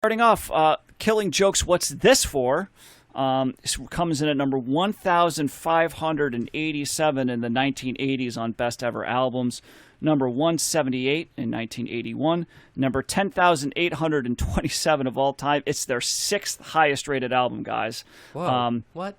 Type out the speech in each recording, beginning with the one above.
Starting off, Killing Jokes, What's This For? This comes in at number 1,587 in the 1980s on Best Ever Albums, number 178 in 1981, number 10,827 of all time. It's their sixth highest rated album, guys. Whoa, what?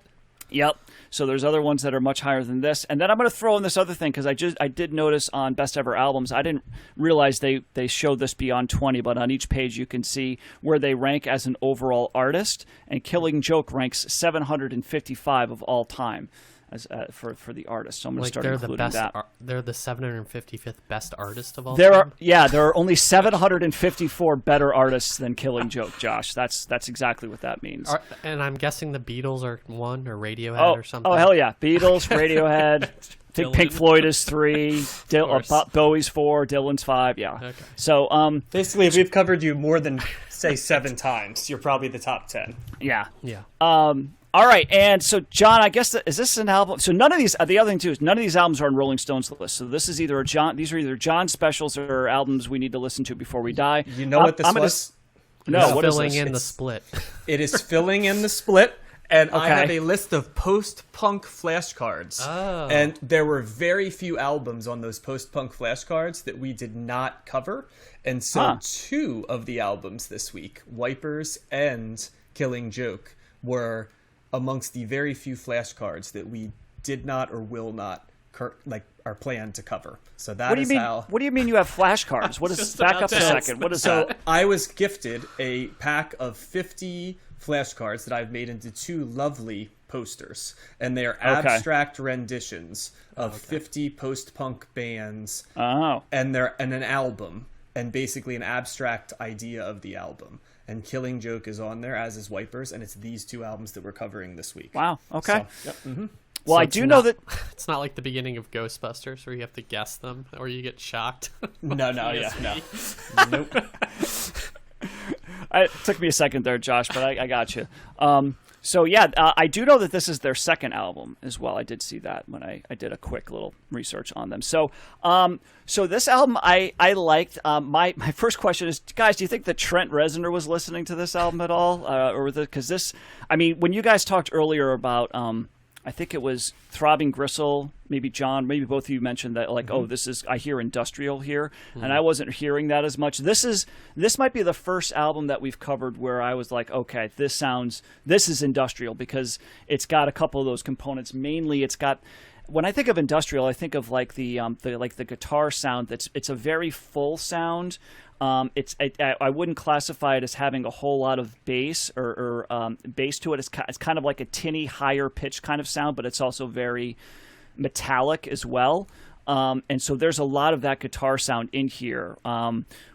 Yep. So there's other ones that are much higher than this. And then I'm going to throw in this other thing because I did notice on Best Ever Albums, I didn't realize they showed this beyond 20, but on each page you can see where they rank as an overall artist. And Killing Joke ranks 755 of all time as for the artist. So I'm going to start including that. They're the 755th best artist of all there time? There are only 754 better artists than Killing Joke, Josh. That's exactly what that means. And I'm guessing the Beatles are 1 or Radiohead or something? Oh, hell yeah. Beatles, Radiohead. I think Pink Floyd is 3, Bowie's 4, Dylan's 5, yeah. Okay. So basically, if we've covered you more than, say, 7 times, you're probably the top 10. Yeah. Yeah. All right, and so John, I guess is this an album? So none of these. The other thing too is none of these albums are on Rolling Stone's list. So this is either these are either John specials or albums we need to listen to before we die. You know what this was? No, what is filling this? in the split. It is filling in the split, and I have a list of post-punk flashcards. Oh. And there were very few albums on those post-punk flashcards that we did not cover, and so 2 of the albums this week, Wipers and Killing Joke, were amongst the very few flashcards that we did not or will not are planned to cover. So that is how. What do you mean you have flashcards? What is? Back up a second. What is that? So I was gifted a pack of 50 flashcards that I've made into 2 lovely posters, and they are abstract renditions of 50 post-punk bands. Oh. And an album, and basically an abstract idea of the album. And Killing Joke is on there, as is Wipers, and it's these 2 albums that we're covering this week. Wow. Okay. So, yep. Mm-hmm. Well, I do know that it's not like the beginning of Ghostbusters where you have to guess them or you get shocked. No. Nope. It took me a second there, Josh, but I got you. So yeah, I do know that this is their second album as well. I did see that when I did a quick little research on them. So so this album I liked. My first question is, guys, do you think that Trent Reznor was listening to this album at all, because this? I mean, when you guys talked earlier about I think it was Throbbing Gristle, maybe John, maybe both of you mentioned that, like, oh, this is, I hear industrial here, and I wasn't hearing that as much. This might be the first album that we've covered where I was like, okay, this is industrial, because it's got a couple of those components. Mainly, it's got, when I think of industrial, I think of like the guitar sound. It's a very full sound. I wouldn't classify it as having a whole lot of bass or bass to it. It's kind of like a tinny, higher pitched kind of sound, but it's also very metallic as well. And so there's a lot of that guitar sound in here,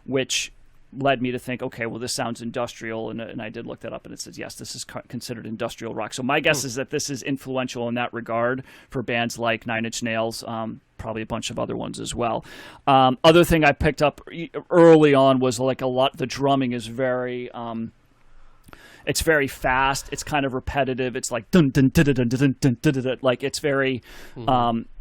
which led me to think, okay, well, this sounds industrial, and I did look that up, and it says, yes, this is considered industrial rock. So my guess is that this is influential in that regard for bands like Nine Inch Nails, probably a bunch of other ones as well. Other thing I picked up early on was like the drumming is very... it's very fast. It's kind of repetitive. It's like dun dun dun dun dun dun dun dun dun. Like it's very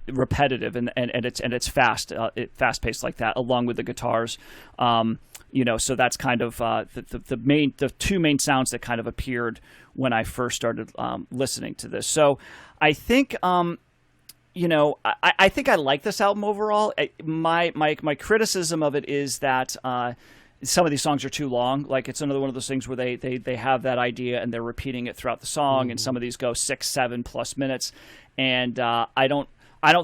repetitive, and it's fast, fast paced like that, along with the guitars. So that's kind of the 2 main sounds that kind of appeared when I first started listening to this. So I think I think I like this album overall. My criticism of it is that some of these songs are too long. Like, it's another one of those things where they have that idea and they're repeating it throughout the song, and some of these go 6-7+ minutes. And I don't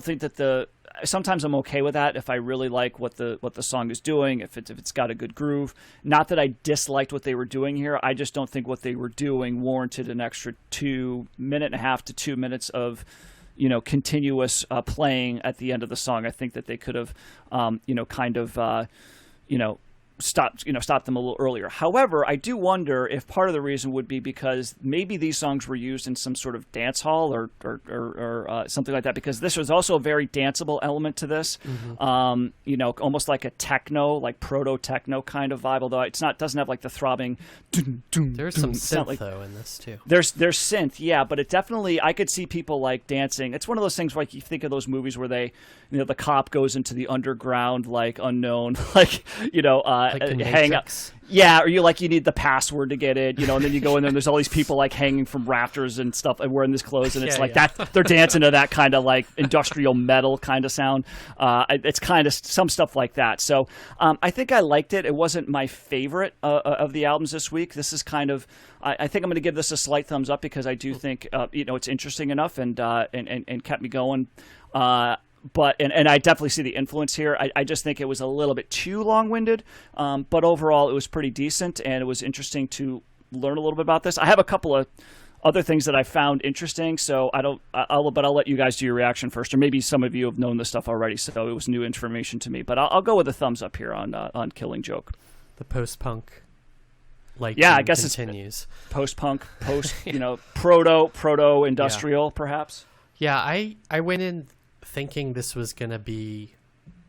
think that sometimes I'm okay with that if I really like what the song is doing, if it's got a good groove. Not that I disliked what they were doing here. I just don't think what they were doing warranted an extra 1.5 to 2 minutes of continuous playing at the end of the song. I think that they could have stop them a little earlier. However, I do wonder if part of the reason would be because maybe these songs were used in some sort of dance hall or something like that, because this was also a very danceable element to this. Almost like a techno, like proto techno kind of vibe, although doesn't have like the throbbing there's some synth though in this too. There's synth, yeah, but it definitely, I could see people like dancing. It's one of those things where, like, you think of those movies where they, the cop goes into the underground, like, unknown, like, Like in hang up. Matrix. Yeah, or you need the password to get it, and then you go in there and there's all these people like hanging from rafters and stuff and wearing these clothes, and it's that they're dancing to that kind of like industrial metal kind of sound. It's kind of some stuff like that. So I think I liked it. It wasn't my favorite of the albums this week. This is kind of, I think I'm going to give this a slight thumbs up because I do think it's interesting enough and kept me going. But I definitely see the influence here. I just think it was a little bit too long-winded, but overall it was pretty decent, and it was interesting to learn a little bit about this. I have a couple of other things that I found interesting, so I'll let you guys do your reaction first, or maybe some of you have known this stuff already, so it was new information to me. But I'll go with a thumbs up here on Killing Joke. The post-punk, I guess continues. It's post-punk, proto-industrial, perhaps. Yeah, I went in thinking this was gonna be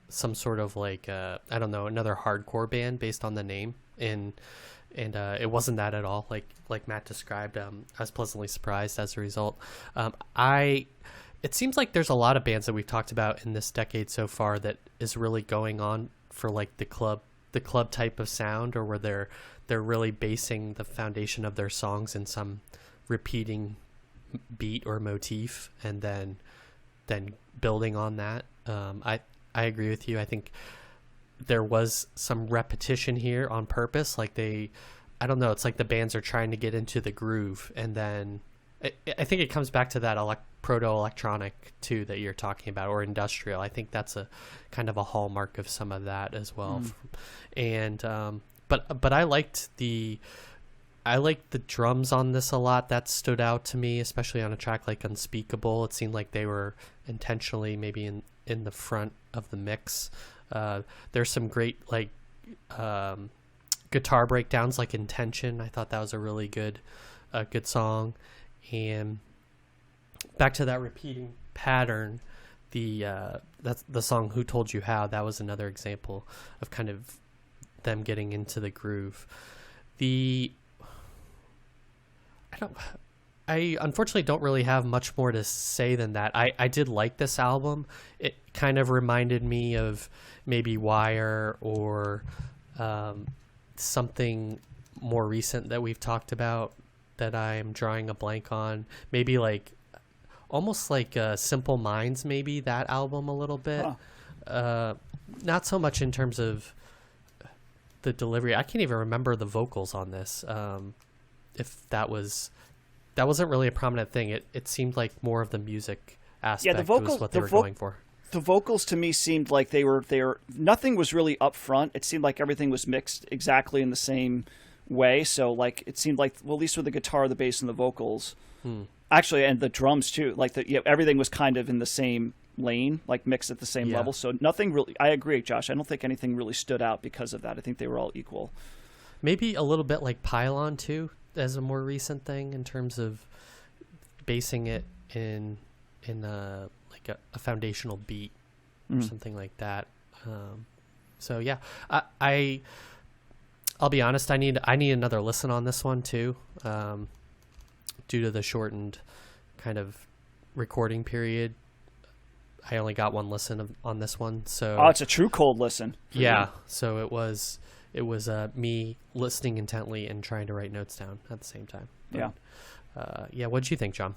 some sort of another hardcore band based on the name, and it wasn't that at all. Like Matt described, I was pleasantly surprised as a result. It seems like there's a lot of bands that we've talked about in this decade so far that is really going on for like the club type of sound, or where they're really basing the foundation of their songs in some repeating beat or motif, and then building on that. I agree with you. I think there was some repetition here on purpose. I don't know, it's like the bands are trying to get into the groove, and then I think it comes back to that proto-electronic too that you're talking about, or industrial. I think that's a kind of a hallmark of some of that as well. And but I liked the drums on this a lot. That stood out to me, especially on a track like Unspeakable. It seemed like they were intentionally maybe in the front of the mix. There's some great guitar breakdowns like Intention. I thought that was a really good song. And back to that repeating pattern, that's the song Who Told You How. That was another example of kind of them getting into the groove. I unfortunately don't really have much more to say than that. I did like this album. It kind of reminded me of maybe Wire, or something more recent that we've talked about that I'm drawing a blank on. Maybe almost like Simple Minds, maybe that album a little bit. Not so much in terms of the delivery. I can't even remember the vocals on this. If that wasn't really a prominent thing. It seemed like more of the music aspect was what they were going for. The vocals to me seemed like they were nothing was really up front. It seemed like everything was mixed exactly in the same way. So it seemed like, well, at least with the guitar, the bass, and the vocals, actually, and the drums too. Everything was kind of in the same lane, mixed at the same level. So nothing really. I agree, Josh. I don't think anything really stood out because of that. I think they were all equal. Maybe a little bit like Pylon too, as a more recent thing in terms of basing it in a foundational beat or something like that. So yeah, I'll be honest. I need another listen on this one too, due to the shortened kind of recording period. I only got one listen on this one, so it's a true cold listen. Yeah, so it was me listening intently and trying to write notes down at the same time. But, what'd you think, John?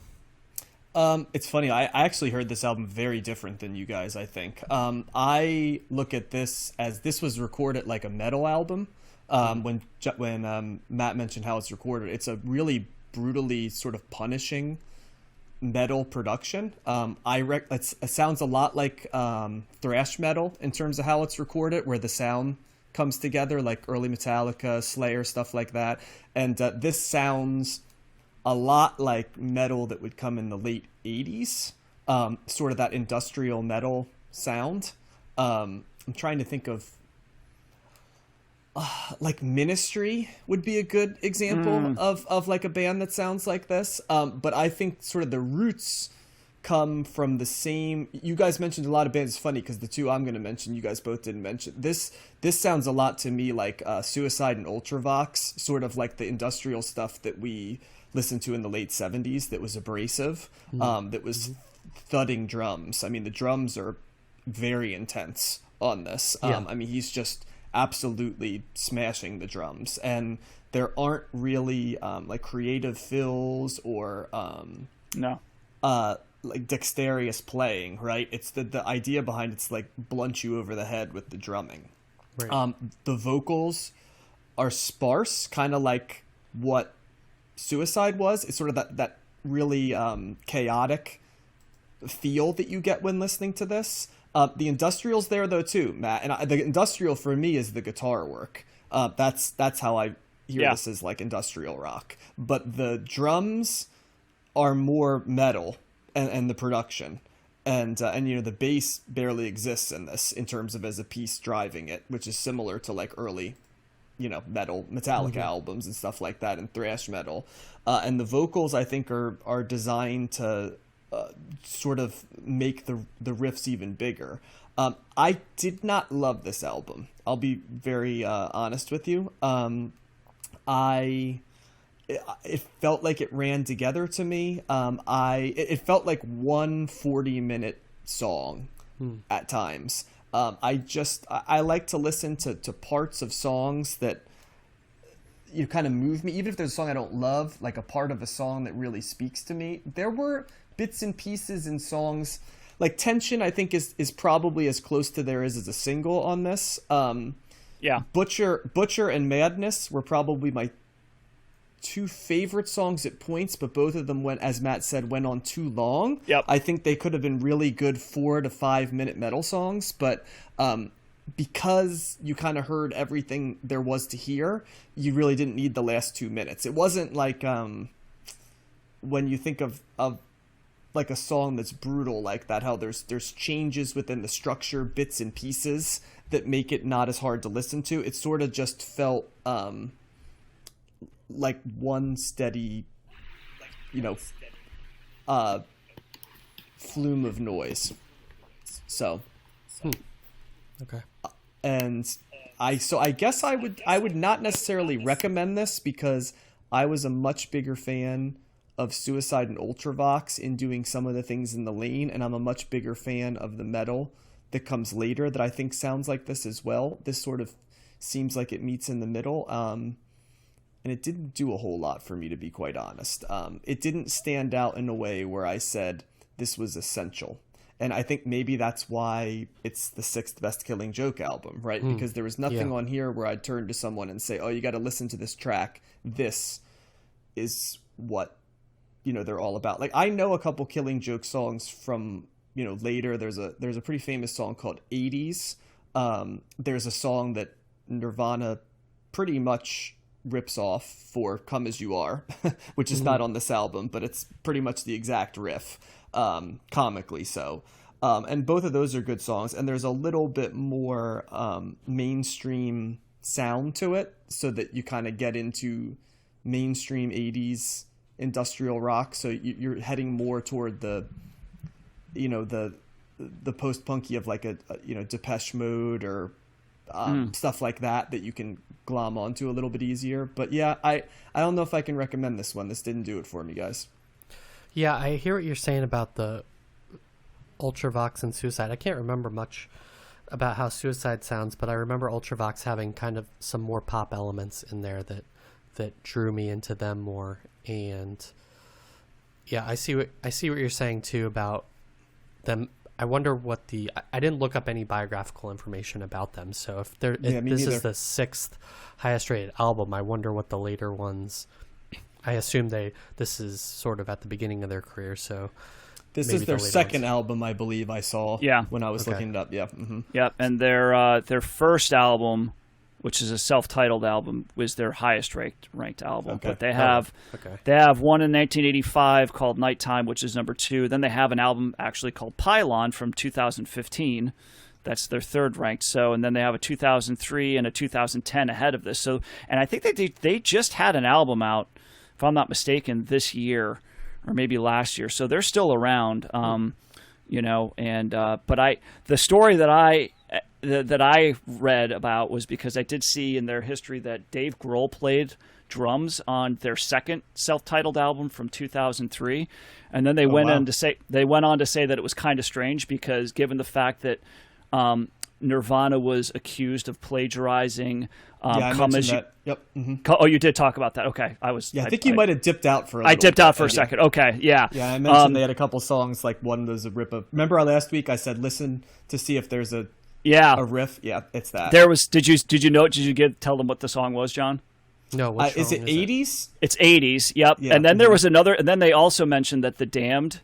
It's funny. I actually heard this album very different than you guys, I think. I look at this as this was recorded like a metal album. When Matt mentioned how it's recorded, it's a really brutally sort of punishing metal production. It sounds a lot like thrash metal in terms of how it's recorded, where the sound comes together like early Metallica, Slayer, stuff like that. And this sounds a lot like metal that would come in the late 80s, sort of that industrial metal sound. I'm trying to think of Ministry would be a good example of like a band that sounds like this. But I think sort of the roots come from the same. You guys mentioned a lot of bands. It's funny because the two I'm going to mention, you guys both didn't mention. This sounds a lot to me like Suicide and Ultravox, sort of like the industrial stuff that we listened to in the late 70s that was abrasive, that was thudding drums. I mean, the drums are very intense on this. I mean, he's just absolutely smashing the drums, and there aren't really like creative fills or No. like dexterous playing, right? It's the idea behind it's like blunt you over the head with the drumming. Right. The vocals are sparse, kind of like what Suicide was. It's sort of that really chaotic feel that you get when listening to this. The industrial's there though too, Matt, and the industrial for me is the guitar work. That's how I hear this as like industrial rock. But the drums are more metal, and the production, and you know, the bass barely exists in this in terms of as a piece driving it, which is similar to like early, you know, metal Metallica albums and stuff like that, and thrash metal. And the vocals, I think, are designed to sort of make the riffs even bigger. I did not love this album. I'll be very honest with you. It felt like it ran together to me. It felt like one 40-minute song at times. I like to listen to parts of songs that you kind of move me, even if there's a song I don't love, like a part of a song that really speaks to me. There were bits and pieces in songs, like Tension, I think is probably as close to there is as a single on this. Yeah. Butcher and Madness were probably my two favorite songs at points, but both of them went, as Matt said, went on too long. Yep. I think they could have been really good 4 to 5 minute metal songs, but because you kind of heard everything there was to hear, you really didn't need the last 2 minutes. It wasn't like when you think of like a song that's brutal like that, how there's changes within the structure, bits and pieces that make it not as hard to listen to. It sort of just felt like one steady, you know, flume of noise. So, Okay. and I guess I would not necessarily recommend this, because I was a much bigger fan of Suicide and Ultravox in doing some of the things in the lane, and I'm a much bigger fan of the metal that comes later that I think sounds like this as well. This sort of seems like it meets in the middle. And it didn't do a whole lot for me, to be quite honest. It didn't stand out in a way where I said this was essential. And I think maybe that's why it's the 6th best Killing Joke album, right? Because there was nothing on here where I'd turn to someone and say, oh, you got to listen to this track. This is what, you know, they're all about. Like, I know a couple Killing Joke songs from, you know, later. There's a pretty famous song called 80s. There's a song that Nirvana pretty much rips off for Come As You Are, which is not on this album, but it's pretty much the exact riff, comically so. And both of those are good songs, and there's a little bit more mainstream sound to it, so that you kind of get into mainstream 80s industrial rock, so you're heading more toward the, you know, the post-punky of like a you know, Depeche Mode or stuff like that you can glom onto a little bit easier. But yeah, I don't know if I can recommend this one. This didn't do it for me, guys. Yeah, I hear what you're saying about the Ultravox and Suicide. I can't remember much about how Suicide sounds, but I remember Ultravox having kind of some more pop elements in there that drew me into them more. And yeah, I see what you're saying too about them. I wonder what I didn't look up any biographical information about them. So if this neither. is the 6th highest rated album, I wonder what the later ones, I assume this is sort of at the beginning of their career. So this is their second album, I believe I saw when I was looking it up. Yeah. Mm-hmm. Yep. And their first album, which is a self-titled album, was their highest ranked album. Okay. But they have one in 1985 called Nighttime, which is number 2. Then they have an album actually called Pylon from 2015. That's their third ranked. So, and then they have a 2003 and a 2010 ahead of this. So, and I think they just had an album out, if I'm not mistaken, this year or maybe last year. So they're still around, you know. And but the story that I read about was because I did see in their history that Dave Grohl played drums on their second self-titled album from 2003, and then they went on to say that it was kind of strange because given the fact that Nirvana was accused of plagiarizing. Yeah, I Come mentioned As You. that. Yep. Mm-hmm. Oh, you did talk about that. Okay, I think you might have dipped out for a little I dipped out for a bit. second. Okay, yeah. Yeah, I mentioned they had a couple songs, like one was a rip of. Remember last week I said listen to see if there's a riff. Yeah, it's that. There was. Did you know? Did you tell them what the song was, John? No, what is it 80s? It's 80s. Yep. Yeah. And then there was another. And then they also mentioned that the Damned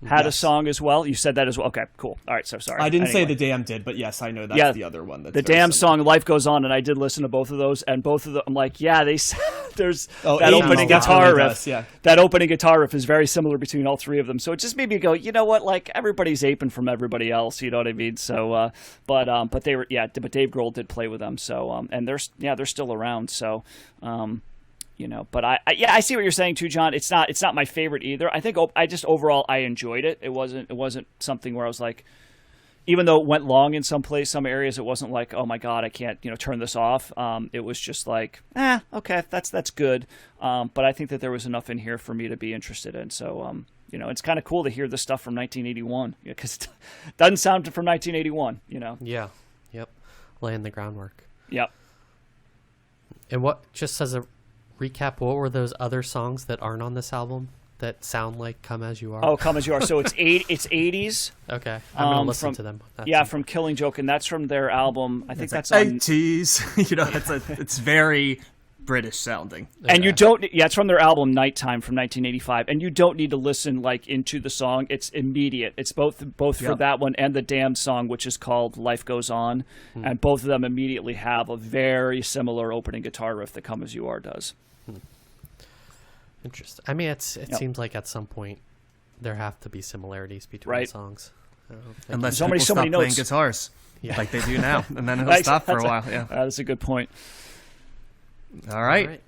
had a Yes. song as well. You said that as well. Okay, cool. All right, so sorry. I didn't say Anyway. the Damned did, but yes, I know that's the other one. That's The very Damned similar. song "Life Goes On," and I did listen to both of those, and both of them, I'm like, yeah, there's that 80s opening definitely guitar riff. does, yeah. That opening guitar riff is very similar between all three of them. So it just made me go, you know what? Like everybody's aping from everybody else. You know what I mean? So, but they were, but Dave Grohl did play with them. So, and they're still around. So, but I see what you're saying too, John. It's not my favorite either. I think I just overall I enjoyed it. It wasn't something where I was like, even though it went long in some areas, it wasn't like, oh my God, I can't turn this off. It was just like, okay, that's good. But I think that there was enough in here for me to be interested in. So it's kind of cool to hear this stuff from 1981 because it doesn't sound from 1981. Yeah. Yep. Laying the groundwork. Yep. And just as a recap, what were those other songs that aren't on this album that sound like "Come As You Are"? Oh, "Come As You Are." So it's 80s. Okay, I'm gonna listen to them. From Killing Joke, and that's from their album. I think that's on 80s. It's very British sounding. And you don't. Yeah, it's from their album "Nighttime" from 1985, and you don't need to listen into the song. It's immediate. It's both for that one and the Damned song, which is called "Life Goes On," and both of them immediately have a very similar opening guitar riff that "Come As You Are" does. Interesting. I mean, it seems like at some point there have to be similarities between songs. Unless so many playing notes. guitars, like they do now, and then it'll stop for a while. Yeah, that's a good point. All right.